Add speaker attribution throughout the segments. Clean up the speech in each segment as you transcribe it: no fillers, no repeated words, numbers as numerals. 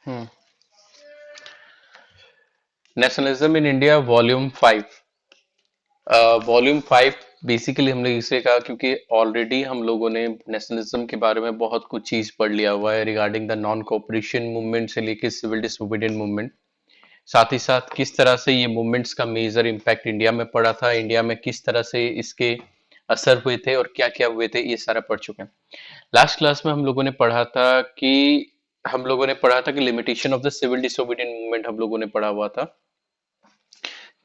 Speaker 1: Hmm. Nationalism in India volume 5। Volume 5 basically हमने इसे कहा क्योंकि ऑलरेडी हम लोगों ने नेशनलिज्म के बारे में बहुत कुछ चीज पढ़ लिया हुआ है regarding the non cooperation movement से लेके सिविल डिसोबीडिएंट मूवमेंट। साथ ही साथ किस तरह से ये मूवमेंट्स का मेजर इम्पैक्ट इंडिया में पड़ा था, इंडिया में किस तरह से इसके असर हुए थे और क्या क्या हुए थे, ये सारा पढ़ चुके हैं। लास्ट क्लास में हम लोगों ने पढ़ा था कि limitation of the civil disobedient movement हम लोगों ने पढ़ा हुआ था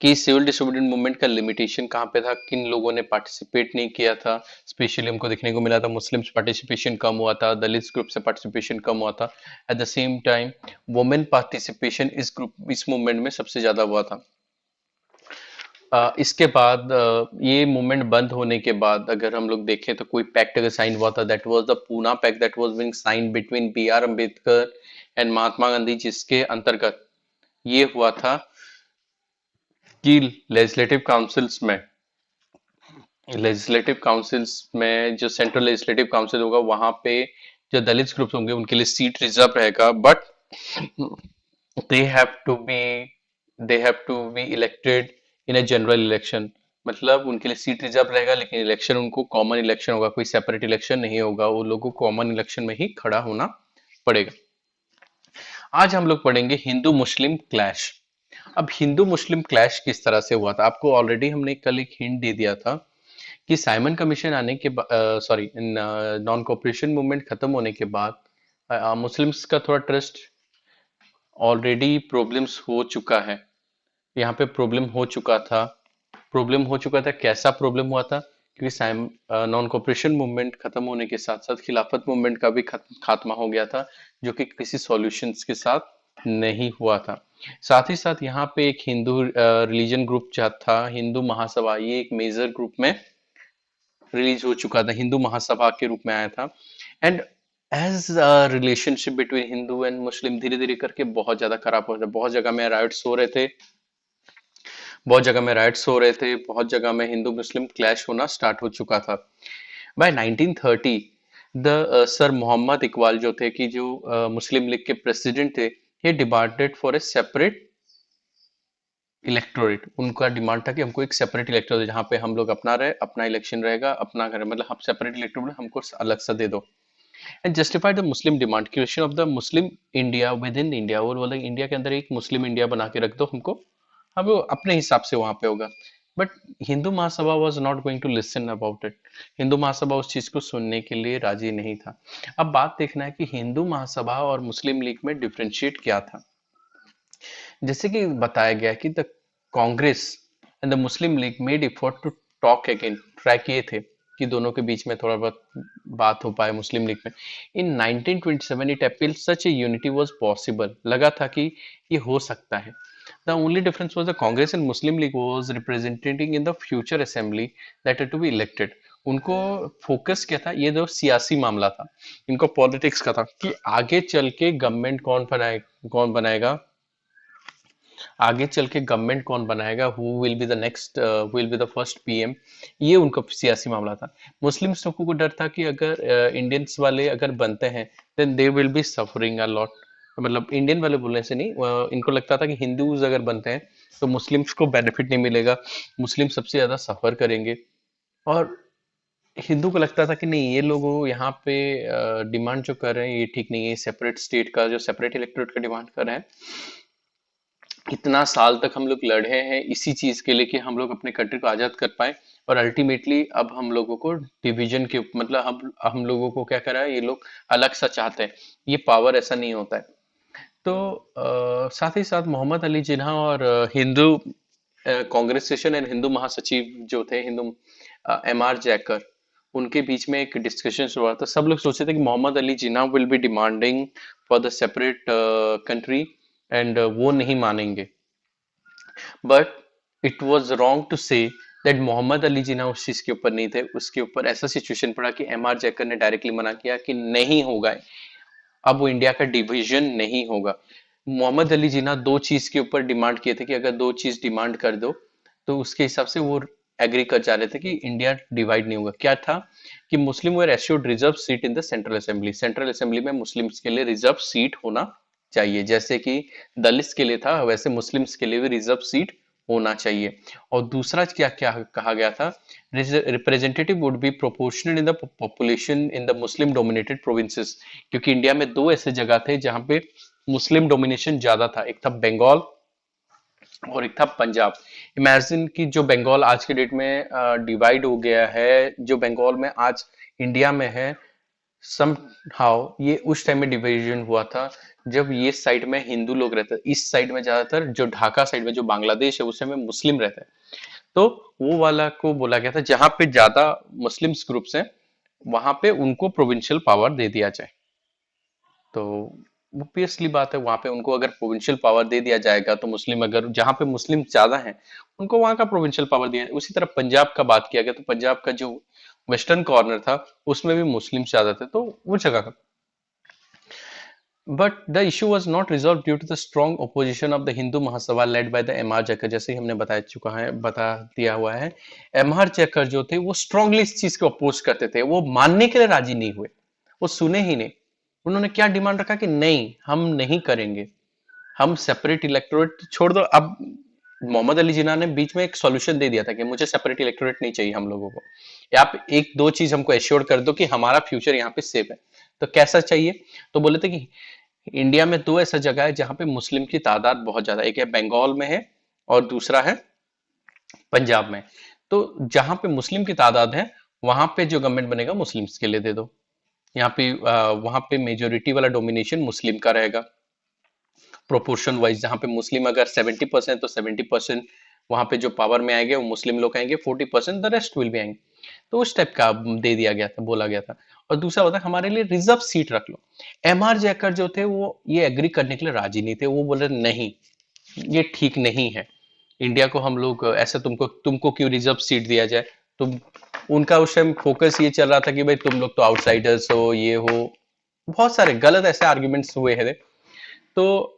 Speaker 1: कि सिविल डिसोबीडिएंट मूवमेंट का लिमिटेशन कहाँ पे था, किन लोगों ने पार्टिसिपेट नहीं किया था। स्पेशली हमको देखने को मिला था मुस्लिम्स पार्टिसिपेशन कम हुआ था, दलित ग्रुप से पार्टिसिपेशन कम हुआ था। At the same time women participation इस मूवमेंट में सबसे ज्यादा हुआ था। इसके बाद ये मूवमेंट बंद होने के बाद अगर हम लोग देखें तो कोई पैक्ट अगर साइन हुआ था, that was the Poona pact that was being sign between B R Ambedkar and Mahatma Gandhi, जिसके अंतर्गत ये हुआ था कि लेजिस्लेटिव काउंसिल्स में जो सेंट्रल लेजिस्लेटिव काउंसिल होगा वहां पे जो दलित ग्रुप्स होंगे उनके लिए सीट रिजर्व रहेगा, but they have to be they have to be elected in a general election. मतलब उनके लिए सीट रिजर्व रहेगा लेकिन इलेक्शन उनको कॉमन इलेक्शन होगा, कोई सेपरेट इलेक्शन नहीं होगा, वो लोगों को कॉमन इलेक्शन में ही खड़ा होना पड़ेगा। आज हम लोग पढ़ेंगे हिंदू मुस्लिम क्लैश। अब हिंदू मुस्लिम क्लैश किस तरह से हुआ था, आपको ऑलरेडी हमने कल एक हिंट दे दिया था कि साइमन कमीशन आने के बाद, सॉरी, नॉन कोऑपरेशन मूवमेंट खत्म होने के बाद मुस्लिम्स का थोड़ा ट्रस्ट ऑलरेडी प्रॉब्लम्स हो चुका है। यहाँ पे प्रॉब्लम हो चुका था। कैसा प्रॉब्लम हुआ था? क्योंकि नॉन कोऑपरेशन मूवमेंट खत्म होने के साथ साथ खिलाफत मूवमेंट का भी खात्मा हो गया था, जो कि किसी सॉल्यूशंस के साथ नहीं हुआ था। साथ ही साथ यहाँ पे एक हिंदू रिलीजन ग्रुप था, हिंदू महासभा, ये एक मेजर ग्रुप में रिलीज हो चुका था, हिंदू महासभा के रूप में आया था। And as relationship between Hindu and Muslim धीरे धीरे करके बहुत ज्यादा खराब हो रहा था। बहुत जगह में हिंदू मुस्लिम क्लैश होना स्टार्ट हो चुका था। By 1930 the sir Mohammad Iqbal जो थे, कि जो मुस्लिम लीग के प्रेसिडेंट थे, ये demanded for a separate electorate. उनका डिमांड था कि हमको एक सेपरेट इलेक्टोरेट जहाँ पे हम लोग अपना रहे, अपना इलेक्शन रहेगा, अपना घर, मतलब हम सेपरेट इलेक्टोरेट हमको अलग सा दे दो। And justified the Muslim demand, creation of the Muslim India with in India, और बोला इंडिया के अंदर एक मुस्लिम इंडिया बना के रख दो हमको, हम वो अपने हिसाब से वहां पे होगा। But Hindu Mahasabha was not going to listen about it. Hindu Mahasabha उस चीज को सुनने के लिए राजी नहीं था। अब बात देखना है कि हिंदू महासभा और मुस्लिम लीग में डिफरेंशिएट क्या था। जैसे कि बताया गया कि the Congress and the Muslim League made effort to talk again, try किए थे कि दोनों के बीच में थोड़ा बहुत बात हो पाए मुस्लिम लीग में। In 1927 it appeal such a unity was possible, लगा था कि ये हो सकता है। The only difference was the Congress and Muslim League was representing in the future assembly that to be elected. उनको फोकस क्या था, ये जो सियासी मामला था, इनको पॉलिटिक्स का था कि आगे चल के गवर्नमेंट कौन बनाएगा, आगे चल के गवर्नमेंट कौन बनाएगा, who will be the first PM. ये उनका सियासी मामला था। मुस्लिम लोगों को डर था कि अगर इंडियंस वाले अगर बनते हैं then they will be suffering a lot. मतलब इंडियन वाले बोलने से नहीं, इनको लगता था कि हिंदूज अगर बनते हैं तो मुस्लिम्स को बेनिफिट नहीं मिलेगा, मुस्लिम सबसे ज्यादा सफर करेंगे। और हिंदू को लगता था कि नहीं, ये लोग यहाँ पे डिमांड जो कर रहे हैं ये ठीक नहीं है, सेपरेट स्टेट का, जो सेपरेट इलेक्टोरेट का डिमांड कर रहे हैं। इतना साल तक हम लोग लड़े हैं इसी चीज के लिए कि हम लोग अपने कंट्री को आजाद कर पाए, और अल्टीमेटली अब हम लोगों को डिवीजन के, मतलब हम लोगों को क्या करा है, ये लोग अलग सा चाहते हैं। ये पावर ऐसा नहीं होता है। तो साथ ही साथ मोहम्मद अली जिन्ना और हिंदू कांग्रेसेशन एंड हिंदू महासचिव जो थे, हिंदू एम आर जैकर, उनके बीच में एक डिस्कशन हुआ था। सब लोग सोचे थे कि Mohammad Ali Jinnah will be demanding for the separate country, and वो नहीं मानेंगे। But it was wrong to say that Mohammad Ali Jinnah उस चीज के ऊपर नहीं थे। उसके ऊपर ऐसा सिचुएशन पड़ा कि एम आर जैकर ने डायरेक्टली मना किया कि नहीं होगा, अब वो इंडिया का डिवीजन नहीं होगा। मोहम्मद अली जिन्ना दो चीज के ऊपर डिमांड किए थे कि अगर दो चीज डिमांड कर दो तो उसके हिसाब से वो एग्री कर जा रहे थे कि इंडिया डिवाइड नहीं होगा। क्या था कि Muslim were assured reserve seat in the central assembly, central assembly में मुस्लिम्स के लिए रिजर्व सीट होना चाहिए, जैसे कि दलित्स के लिए था वैसे मुस्लिम्स के लिए भी रिजर्व सीट होना चाहिए। और दूसरा क्या क्या कहा गया था, representative would be proportional in the population in the Muslim dominated provinces, क्योंकि इंडिया में दो ऐसे जगह थे जहां पे मुस्लिम डोमिनेशन ज्यादा था, एक था बंगाल और एक था पंजाब। इमेजिन कि जो बंगाल आज के डेट में डिवाइड हो गया है, जो बंगाल में आज इंडिया में है, सम हाउ ये उस टाइम में डिवीजन हुआ था जब ये साइड में हिंदू लोग रहते, इस साइड में ज्यादातर जो ढाका साइड में जो बांग्लादेश है उस समय मुस्लिम रहते हैं। तो वो वाला को बोला गया था जहां पे ज्यादा मुस्लिम्स ग्रुप्स हैं वहां पे उनको प्रोविंशियल पावर दे दिया जाए। तो ऑब्वियसली बात है, वहां पे उनको अगर प्रोविंशियल पावर दे दिया जाएगा तो मुस्लिम, अगर जहां पे मुस्लिम ज्यादा हैं उनको वहां का प्रोविंशियल पावर दिया जाए। उसी तरह पंजाब का बात किया गया तो पंजाब का जो वेस्टर्न कॉर्नर था उसमें भी मुस्लिम ज्यादा थे, तो वो जगह का। But the issue was not resolve due to the strong opposition of the Hindu Mahasabha led by the M R Jayakar, जैसे ही हमने बता चुका है, बता दिया हुआ है। एम आर जैकर जो थे वो स्ट्रांगली इस चीज को अपोज करते थे, वो मानने के लिए राजी नहीं हुए, वो सुने ही नहीं। उन्होंने क्या डिमांड रखा कि नहीं हम नहीं करेंगे, हम सेपरेट इलेक्टोरेट छोड़ दो। अब मोहम्मद अली जिन्ना ने बीच में एक सॉल्यूशन दे दिया था कि मुझे सेपरेट इलेक्टोरेट नहीं चाहिए हम लोगों को, या आप एक दो चीज हमको एश्योर कर दो कि हमारा फ्यूचर यहाँ पे सेफ है। तो कैसा चाहिए, तो बोले थे कि इंडिया में दो ऐसा जगह है जहां पे मुस्लिम की तादाद बहुत ज्यादा, एक है बंगाल में है और दूसरा है पंजाब में। तो जहां पे मुस्लिम की तादाद है वहां पे जो गवर्नमेंट बनेगा मुस्लिम्स के लिए दे दो। यहाँ पे वहां पे मेजोरिटी वाला डोमिनेशन मुस्लिम का रहेगा, प्रोपोर्शन वाइज, जहां पे मुस्लिम अगर 70% तो 70% वहां पे जो पावर में आएंगे वो मुस्लिम लोग आएंगे, 40% द रेस्ट विल भी आएंगे। तो उस टाइप का दे दिया गया था, बोला गया था। और दूसरा होता है हमारे लिए रिजर्व सीट रख लो। एम आर जैकर जो थे वो ये एग्री करने के लिए राजी नहीं थे, वो बोले नहीं ये ठीक नहीं है, इंडिया को हम लोग ऐसा तुमको तुमको क्यों रिजर्व सीट दिया जाए। तुम, उनका उस टाइम फोकस ये चल रहा था कि भाई तुम लोग तो आउटसाइडर्स हो, ये हो, बहुत सारे गलत ऐसे आर्ग्यूमेंट्स हुए हैं। तो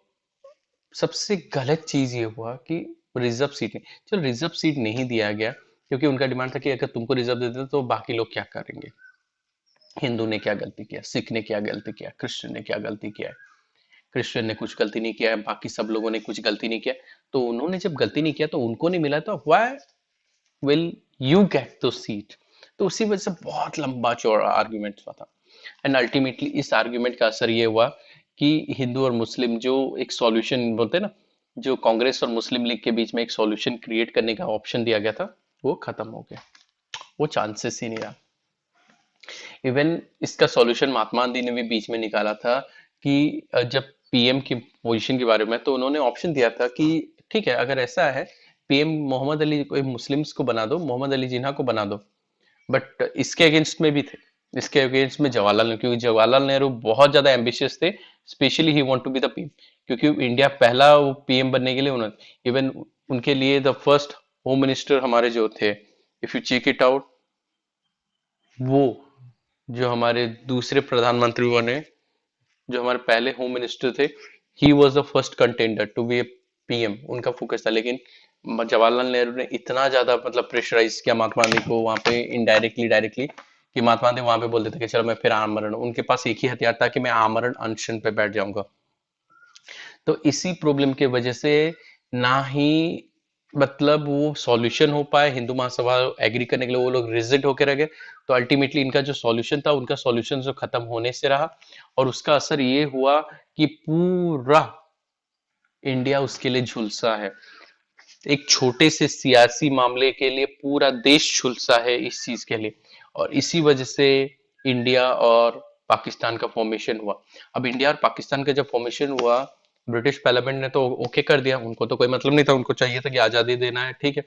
Speaker 1: सबसे गलत चीज ये हुआ कि रिजर्व सीट नहीं, चलो रिजर्व सीट नहीं दिया गया क्योंकि उनका डिमांड था कि अगर तुमको रिजर्व दे देते तो बाकी लोग क्या करेंगे, हिंदू ने क्या गलती किया, सिख ने क्या गलती किया, क्रिश्चियन ने क्या गलती किया है। क्रिश्चियन ने कुछ गलती नहीं किया है, बाकी सब लोगों ने कुछ गलती नहीं किया। तो उन्होंने जब गलती नहीं किया तो उनको नहीं मिला, तो why will you get the seat. तो उसी वजह से बहुत लंबा चौड़ा आर्ग्यूमेंट हुआ था। एंड अल्टीमेटली इस आर्ग्यूमेंट का असर ये हुआ कि हिंदू और मुस्लिम जो एक सॉल्यूशन बोलते हैं ना, जो कांग्रेस और मुस्लिम लीग के बीच में एक सॉल्यूशन क्रिएट करने का ऑप्शन दिया गया था वो खत्म हो गया, वो चांसेस ही नहीं रहा। इवन इसका सॉल्यूशन महात्मा गांधी ने भी बीच में निकाला था कि जब पीएम की पोजीशन के बारे में, तो उन्होंने ऑप्शन दिया था कि ठीक है अगर ऐसा है पीएम मोहम्मद अली को, मुस्लिम्स को बना दो, मोहम्मद अली जिन्ना को बना दो। बट इसके अगेंस्ट में भी थे, इसके अगेंस्ट में जवाहरलाल नेहरू, क्योंकि जवाहरलाल नेहरू बहुत ज्यादा एम्बिशियस थे, specially he want to be the PM, क्योंकि इंडिया पहला वो पीएम बनने के लिए उन्होंने इवन उनके लिए द फर्स्ट होम मिनिस्टर हमारे जो थे, if you check it out, वो जो हमारे दूसरे प्रधानमंत्री बने, जो हमारे पहले होम मिनिस्टर थे, he was the first contender to be a PM, उनका फोकस था। लेकिन जवाहरलाल नेहरू ने इतना ज्यादा मतलब प्रेशराइज किया महात्मा गांधी को वहां पे इनडायरेक्टली डायरेक्टली कि महात्मा गांधी वहां पे बोल देते कि चलो मैं फिर आमरण, उनके पास एक ही हथियार था कि मैं आमरण अनशन पे बैठ जाऊंगा। तो इसी प्रॉब्लम के वजह से ना ही मतलब वो सॉल्यूशन हो पाए, हिंदू महासभा एग्री करने के लिए वो लोग रिजिड होकर रह गए। तो अल्टीमेटली इनका जो सॉल्यूशन था उनका सॉल्यूशन जो खत्म होने से रहा, और उसका असर ये हुआ कि पूरा इंडिया उसके लिए झुलसा है। एक छोटे से सियासी मामले के लिए पूरा देश झुलसा है इस चीज के लिए, और इसी वजह से इंडिया और पाकिस्तान का फॉर्मेशन हुआ। अब इंडिया और पाकिस्तान का जब फॉर्मेशन हुआ, ब्रिटिश पार्लियामेंट ने तो ओके कर दिया, उनको तो कोई मतलब नहीं था, उनको चाहिए था कि आजादी देना है, ठीक है।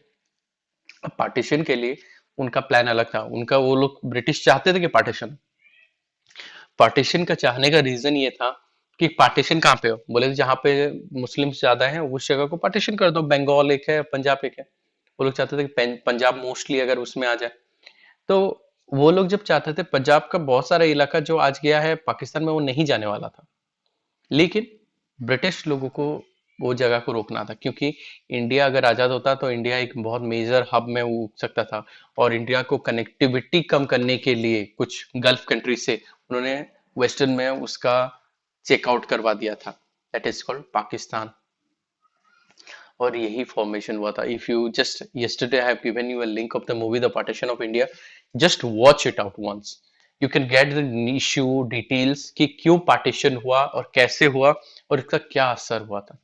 Speaker 1: अब पार्टीशन के लिए उनका प्लान अलग था, उनका वो लोग ब्रिटिश चाहते थे कि पार्टीशन, पार्टीशन का चाहने का रीजन ये था कि पार्टीशन कहाँ पे हो, बोले तो जहाँ पे मुस्लिम्स ज्यादा हैं उस जगह को पार्टीशन कर दो, बंगाल एक है पंजाब एक है। वो लोग चाहते थे कि पंजाब मोस्टली अगर उसमें आ जाए। तो वो लोग जब चाहते थे, पंजाब का बहुत सारा इलाका जो आज गया है पाकिस्तान में वो नहीं जाने वाला था, लेकिन ब्रिटिश लोगों को वो जगह को रोकना था, क्योंकि इंडिया अगर आजाद होता तो इंडिया एक बहुत मेजर हब में उठ सकता था। और इंडिया को कनेक्टिविटी कम करने के लिए कुछ गल्फ कंट्री से उन्होंने वेस्टर्न में उसका चेकआउट करवा दिया था। That is called Pakistan. और यही फॉर्मेशन हुआ था। If you just yesterday I have given you a link of the movie The Partition of India, just watch it out once, you can get the issue details कि क्यों partition हुआ और कैसे हुआ और इसका क्या असर हुआ था।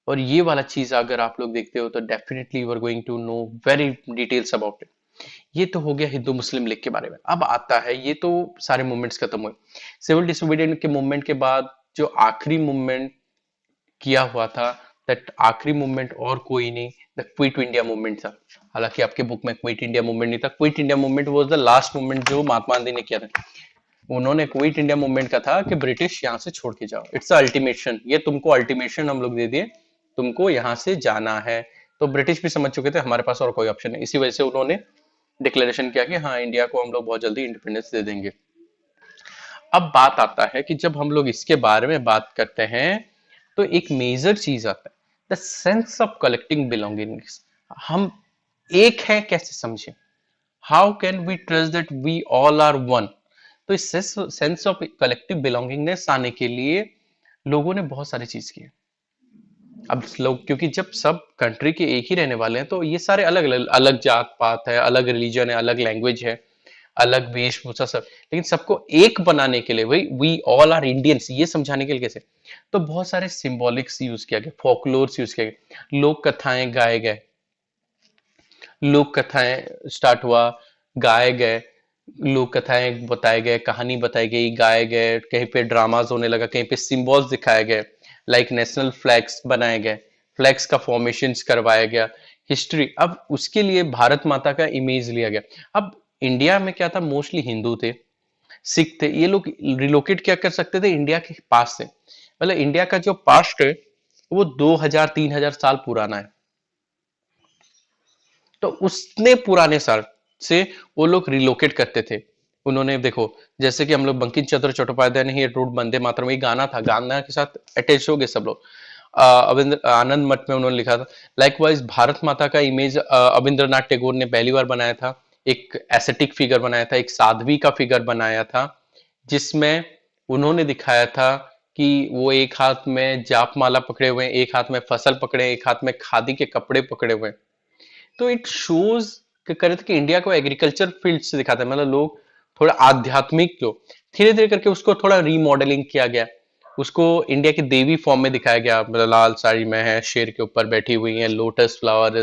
Speaker 1: और ये वाला चीज अगर आप लोग देखते हो तो definitely you are going to know very details about it. ये तो हो गया हिंदू मुस्लिम लीग के बारे में। अब आता है, ये तो सारे मूवमेंट्स खत्म हुए। सिविल डिसोबीडियंस के मूवमेंट के बाद जो आखिरी मूवमेंट किया हुआ था, दैट आखिरी मूवमेंट और कोई नहीं, द क्विट इंडिया मूवमेंट था। हालांकि आपके बुक में क्विट इंडिया मूवमेंट नहीं था। Quit India movement was the last movement जो महात्मा गांधी ने किया था। उन्होंने क्विट इंडिया मूवमेंट का था कि ब्रिटिश यहाँ से छोड़ के जाओ, इट्स अल्टीमेशन, ये तुमको अल्टीमेशन हम लोग दे दिए, तुमको यहाँ से जाना है। तो ब्रिटिश भी समझ चुके थे हमारे पास और कोई ऑप्शन नहीं, इसी वजह से उन्होंने डिक्लेरेशन किया कि हाँ इंडिया को हम लोग बहुत जल्दी इंडिपेंडेंस दे देंगे। अब बात आता है कि जब हम लोग इसके बारे में बात करते हैं तो एक मेजर चीज आता है, the sense of collecting belongings. हम एक है कैसे समझे, how can we trust that we all are one. तो इस सेंस ऑफ कलेक्टिव बिलोंगिंगनेस आने के लिए लोगों ने बहुत सारी चीज की। अब लोग, क्योंकि जब सब कंट्री के एक ही रहने वाले हैं तो ये सारे अलग अलग अलग जात पात है, अलग रिलीजन है, अलग लैंग्वेज है, अलग वेशभूषा, सब, लेकिन सबको एक बनाने के लिए वही वी ऑल आर इंडियंस ये समझाने के लिए कैसे, तो बहुत सारे सिंबॉलिक्स यूज किया गया, फोकलोर्स यूज किया गया, लोक कथाएं गाए गए, लोक कथाएं स्टार्ट हुआ, गाए गए, लोक कथाएं बताए गए, कहानी बताई गई, गाए गए, कहीं पे ड्रामाज होने लगा, कहीं पे सिंबल्स दिखाए गए, लाइक नेशनल फ्लैग्स बनाए गए, फ्लैग्स का फॉर्मेशंस करवाया गया, हिस्ट्री। अब उसके लिए भारत माता का इमेज लिया गया। अब इंडिया में क्या था, मोस्टली हिंदू थे, सिख थे, ये लोग रिलोकेट क्या कर सकते थे इंडिया के पास से, मतलब इंडिया का जो पास्ट है वो 2000-3000 साल पुराना है। तो उसने पुराने साल से वो लोग रिलोकेट करते थे। उन्होंने देखो, जैसे कि हम लोग बंकिम चंद्र चट्टोपाध्याय ने ही रूट वंदे मातरम, ये गाना था, गाना के साथ अटैच हो गए सब लोग। अविंद्र आनंद मठ में उन्होंने लिखा था। लाइकवाइज भारत माता का इमेज अविंद्रनाथ टैगोर ने पहली बार बनाया था, एक एसेटिक फिगर बनाया था, एक साध्वी का फिगर बनाया था, जिसमें उन्होंने दिखाया था कि वो एक हाथ में जाप माला पकड़े हुए हैं, एक हाथ में फसल पकड़े, एक हाथ में खादी के कपड़े पकड़े हुए। तो इट शोज करे थे कि इंडिया को एग्रीकल्चर फील्ड से दिखाता है, मतलब लोग थोड़ा आध्यात्मिक, लोग धीरे धीरे करके उसको थोड़ा रीमॉडलिंग किया गया, उसको इंडिया की देवी फॉर्म में दिखाया गया, मतलब लाल साड़ी में है, शेर के ऊपर बैठी हुई है, लोटस फ्लावर,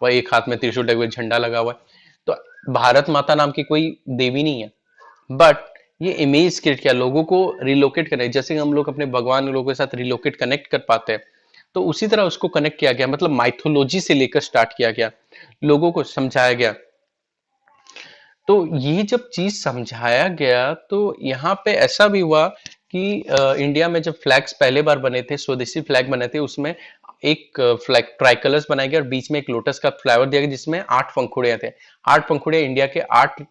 Speaker 1: वह एक हाथ में त्रिशूल हुए, झंडा लगा हुआ है। तो भारत माता नाम की कोई देवी नहीं है, बट ये इमेज क्रिएट किया, लोगों को रिलोकेट करने, जैसे हम लोग अपने भगवान लोगों के साथ रिलोकेट कनेक्ट कर पाते हैं, तो उसी तरह उसको कनेक्ट किया गया, मतलब माइथोलॉजी से लेकर स्टार्ट किया गया, लोगों को समझाया गया। तो ये जब चीज समझाया गया तो यहाँ पे ऐसा भी हुआ कि इंडिया में जब फ्लैग्स पहले बार बने थे, स्वदेशी फ्लैग बने थे, उसमें एक फ्लैग ट्राइकलर्स बनाया गया और बीच में एक लोटस का फ्लावर दिया गया, जिसमें 8 पंखुड़ियां थे। 8 पंखुड़ियां इंडिया के 8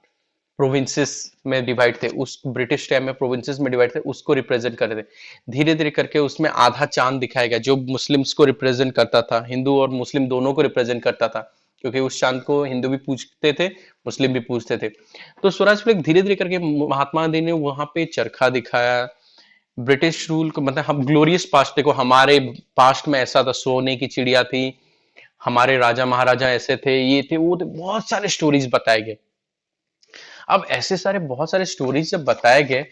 Speaker 1: प्रोविंसेस में डिवाइड थे, उस ब्रिटिश टाइम में प्रोविंसेस में डिवाइड थे, उसको रिप्रेजेंट कर रहे थे। धीरे धीरे करके उसमें आधा चांद दिखाया गया, जो मुस्लिम्स को रिप्रेजेंट करता था, हिंदू और मुस्लिम दोनों को रिप्रेजेंट करता था, क्योंकि उस चांद को हिंदू भी पूजते थे, मुस्लिम भी पूजते थे। तो स्वराज फ्लैग धीरे धीरे करके महात्मा गांधी ने वहां पे चरखा दिखाया, ब्रिटिश रूल को, मतलब हम ग्लोरियस पास्ट देखो, हमारे पास्ट में ऐसा था, सोने की चिड़िया थी, हमारे राजा महाराजा ऐसे थे, ये थे वो थे, बहुत सारे स्टोरीज बताए गए। अब ऐसे सारे बहुत सारे स्टोरीज जब बताए गए,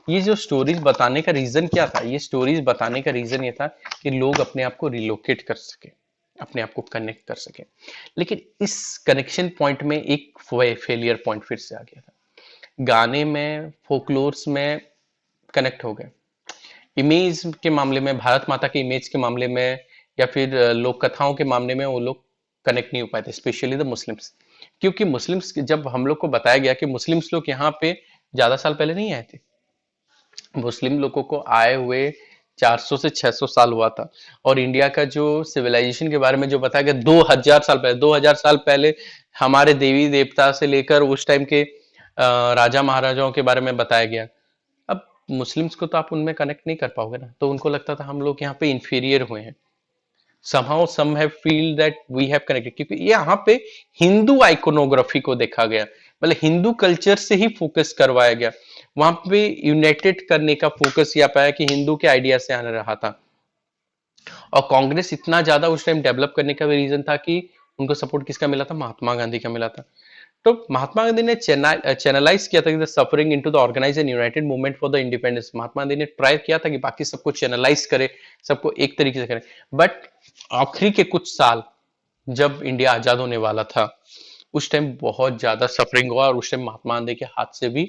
Speaker 1: ये जो स्टोरीज बताने का रीजन क्या था, ये स्टोरीज बताने का रीजन ये था कि लोग अपने आप को रिलोकेट कर सके, अपने आप को कनेक्ट कर सके। लेकिन इस कनेक्शन पॉइंट में एक फेलियर पॉइंट फिर से आ गया था, गाने में, फोकलोर्स में कनेक्ट हो गए, इमेज के मामले में, भारत माता के इमेज के मामले में, या फिर लोक कथाओं के मामले में वो लोग कनेक्ट नहीं हो पाए थे, स्पेशली द मुस्लिम्स। क्योंकि मुस्लिम्स, जब हम लोग को बताया गया कि मुस्लिम्स लोग यहाँ पे ज्यादा साल पहले नहीं आए थे, मुस्लिम लोगों को आए हुए 400 से 600 साल हुआ था। और इंडिया का जो सिविलाइजेशन के बारे में जो बताया गया 2000 साल पहले, 2000 साल पहले हमारे देवी देवता से लेकर उस टाइम के राजा महाराजाओं के बारे में बताया गया। अब मुस्लिम्स को तो आप उनमें कनेक्ट नहीं कर पाओगे ना, तो उनको लगता था हम लोग यहाँ पे इंफीरियर हुए हैं, somehow some have feel that we have connected, क्योंकि ये यहाँ पे हिंदू आइकोनोग्राफी को देखा गया, मतलब हिंदू कल्चर से ही फोकस करवाया गया, वहां पे यूनाइटेड करने का फोकस या पाया कि हिंदू के आइडिया से आने रहा था। और कांग्रेस इतना ज्यादा उस टाइम डेवलप करने का भी रीजन था कि उनको सपोर्ट किसका मिला था, महात्मा गांधी का मिला था। तो महात्मा गांधी ने चैनलाइज किया था कि suffering into the organise and united movement for the independence. Mahatma Gandhi ने ट्राई किया था कि बाकी सबको चैनलाइज करे, सबको एक तरीके से करे। बट आखिरी के कुछ साल जब इंडिया आजाद होने वाला था, उस टाइम बहुत ज्यादा सफरिंग हुआ, और उस टाइम महात्मा गांधी के हाथ से भी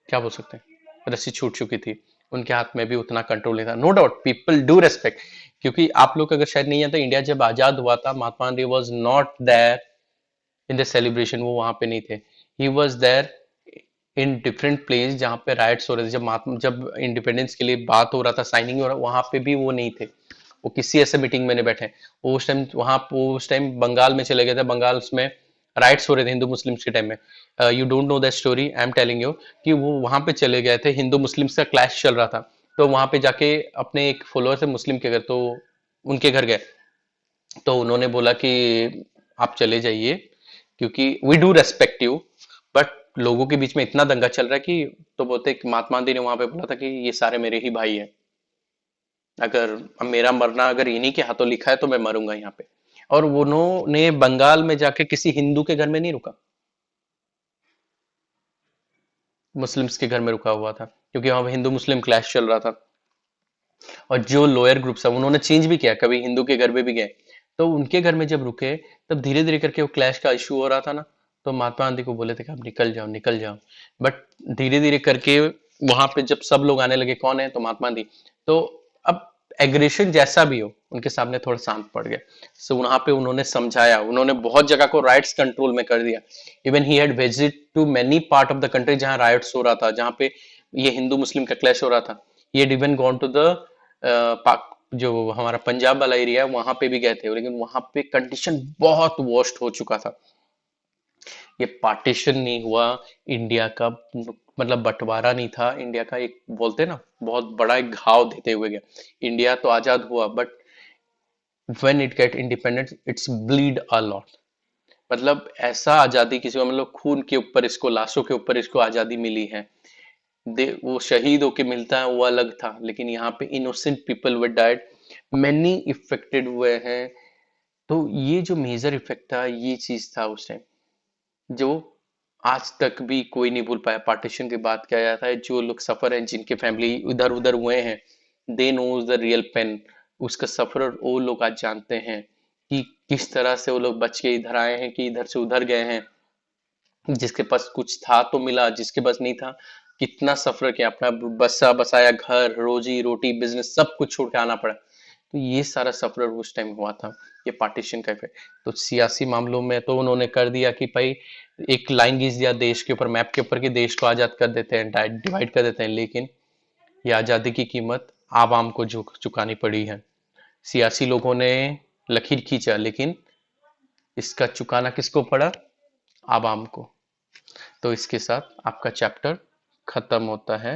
Speaker 1: क्या बोल सकते हैं, रस्सी छूट चुकी थी। उनके हाथ में भी उतना कंट्रोल नहीं था। No doubt people do respect, क्योंकि आप लोग अगर शायद नहीं जानते, इंडिया जब आजाद हुआ था, Mahatma Gandhi was not there in the celebration, वो वहां पे नहीं थे। He was there in different place जहाँ पे राइट्स हो रहे थे। जब इंडिपेंडेंस के लिए बात हो रहा था, साइनिंग हो रहा, वहां पे भी वो नहीं थे। वो किसी ऐसे मीटिंग में नहीं बैठे। वो उस टाइम बंगाल में चले गए थे। बंगाल में राइट्स हो रहे थे हिंदू मुस्लिम्स के टाइम में। You don't know that story, I am telling you कि वो वहां पे चले गए थे, हिंदू मुस्लिम्स का क्लैश चल रहा था। तो वहां पे जाके अपने एक फॉलोअर थे मुस्लिम के घर, तो उनके घर गए। तो उन्होंने बोला कि आप चले जाइए, क्योंकि we do respect you, but लोगों के बीच में इतना दंगा चल रहा है कि, तो बोलते महात्मा गांधी ने वहां पे बोला था कि ये सारे मेरे ही भाई हैं। अगर मेरा मरना अगर इन्हीं के हाथों लिखा है तो मैं मरूंगा यहाँ पे। और उन्होंने बंगाल में जाके किसी हिंदू के घर में नहीं रुका, मुस्लिम्स के घर में रुका हुआ था, क्योंकि वहां पे हिंदू मुस्लिम क्लैश चल रहा था। और जो लोअर ग्रुप्स है उन्होंने चेंज भी किया, कभी हिंदू के घर में भी गए। तो उनके घर में जब रुके, तब धीरे धीरे करके वो क्लैश का इशू हो रहा था ना। तो महात्मा गांधी को बोले थे कि आप निकल जाओ, निकल जाओ। बट धीरे धीरे करके वहां पे जब सब लोग आने लगे, कौन है, तो महात्मा गांधी। तो अब एग्रेशन जैसा भी हो, उनके सामने थोड़ा शांत पड़ गया। सो वहां पे उन्होंने समझाया, उन्होंने बहुत जगह को राइट्स कंट्रोल में कर दिया। Even he had visit to many part of the country जहां राइट्स हो रहा था, जहां पे ये हिंदू मुस्लिम का क्लैश हो रहा था। ये इवन गॉन टू द पाक, जो हमारा पंजाब वाला एरिया है, वहां पे भी गए थे, लेकिन वहां पे कंडीशन बहुत वर्स्ट हो चुका था। ये पार्टीशन नहीं हुआ इंडिया का, मतलब बंटवारा नहीं था इंडिया का, एक बोलते ना बहुत बड़ा एक घाव देते हुए गया। इंडिया तो आजाद हुआ, but when it get independence it's bleed a lot. मतलब ऐसा आजादी किसी को, मतलब खून के ऊपर इसको, लाशों के ऊपर इसको आजादी मिली है। वो शहीद होके मिलता है वो अलग था, लेकिन यहाँ पे innocent people were died, many affected हुए हैं। तो ये जो मेजर इफेक्ट था, ये चीज था उस टाइम, जो आज तक भी कोई नहीं भूल पाया। पार्टीशन की बात किया जाता है, जो लोग सफर हैं, जिनके फैमिली इधर उधर हुए हैं, they knows the real pain. उसका सफर वो लोग आज जानते हैं कि किस तरह से वो लोग बच के इधर आए हैं, कि इधर से उधर गए हैं। जिसके पास कुछ था तो मिला, जिसके पास नहीं था कितना सफर किया, अपना बसा बसाया घर, रोजी रोटी, बिजनेस, सब कुछ छोड़ के आना पड़ा। तो ये सारा सफर उस टाइम हुआ था, ये पार्टीशन का इफेक्ट। तो सियासी मामलों में तो उन्होंने कर दिया कि भाई एक लाइन खींच दिया देश के ऊपर, मैप के ऊपर, कि देश को आजाद कर देते हैं, डिवाइड कर देते हैं। लेकिन ये आजादी की कीमत आवाम को चुकानी पड़ी है। सियासी लोगों ने लकीर खींचा, लेकिन इसका चुकाना किसको पड़ा, आवाम को। तो इसके साथ आपका चैप्टर खत्म होता है।